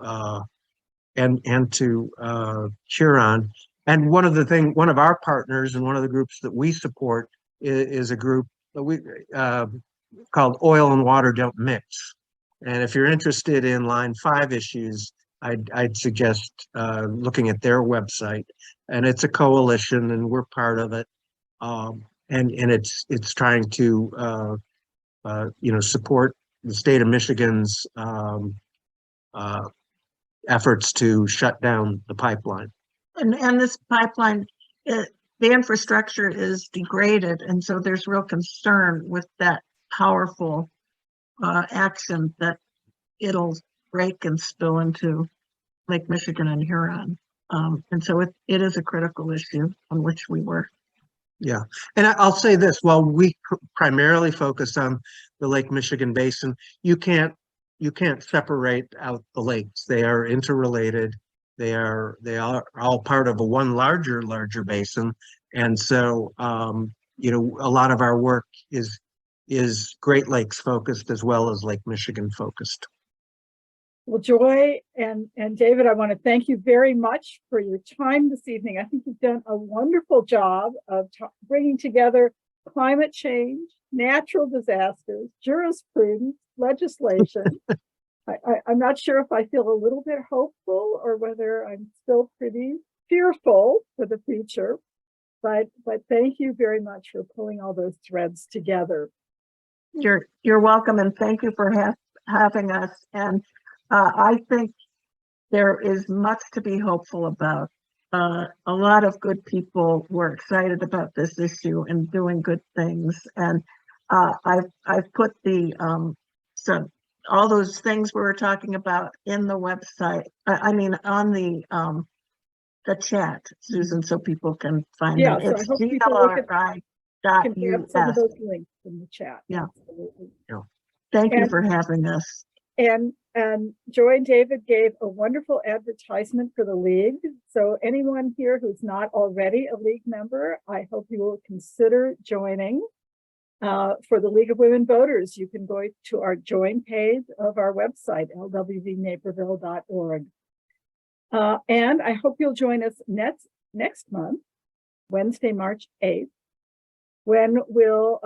Huron. And one of our partners and one of the groups that we support is a group that we called Oil and Water Don't Mix. And if you're interested in Line 5 issues, I'd suggest looking at their website. And it's a coalition, and we're part of it. And it's trying to support the state of Michigan's efforts to shut down the pipeline. And this pipeline, the infrastructure is degraded, and so there's real concern with that powerful action that it'll break and spill into Lake Michigan and Huron. And so it is a critical issue on which we work. Yeah, and I'll say this: while we primarily focus on the Lake Michigan basin, you can't separate out the lakes. They are interrelated. They are all part of one larger basin, and so a lot of our work is Great Lakes focused as well as Lake Michigan focused. Well, Joy and David, I want to thank you very much for your time this evening. I think you've done a wonderful job of bringing together climate change, natural disasters, jurisprudence, legislation. I'm not sure if I feel a little bit hopeful or whether I'm still pretty fearful for the future, but thank you very much for pulling all those threads together. You're welcome, and thank you for having us. And I think there is much to be hopeful about. A lot of good people were excited about this issue and doing good things. And I've put the so all those things we were talking about in the website. I mean, on the chat, Susan, so people can find Yeah, them. so I It's hope people look at can grab some of glri.us. those links in the chat. Yeah. Absolutely. Thank you And- for having us. And Joy and David gave a wonderful advertisement for the League. So anyone here who's not already a League member, I hope you will consider joining. For the League of Women Voters, you can go to our join page of our website, lwvnaperville.org. And I hope you'll join us next month, Wednesday, March 8th, when we'll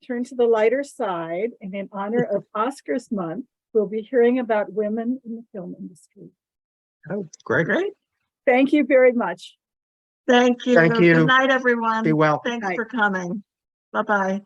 turn to the lighter side, and in honor of Oscars month, we'll be hearing about women in the film industry. Oh, great. Great. Thank you very much. Thank you. Thank you. Good night, everyone. Be well. Thanks Night. for coming. Bye-bye.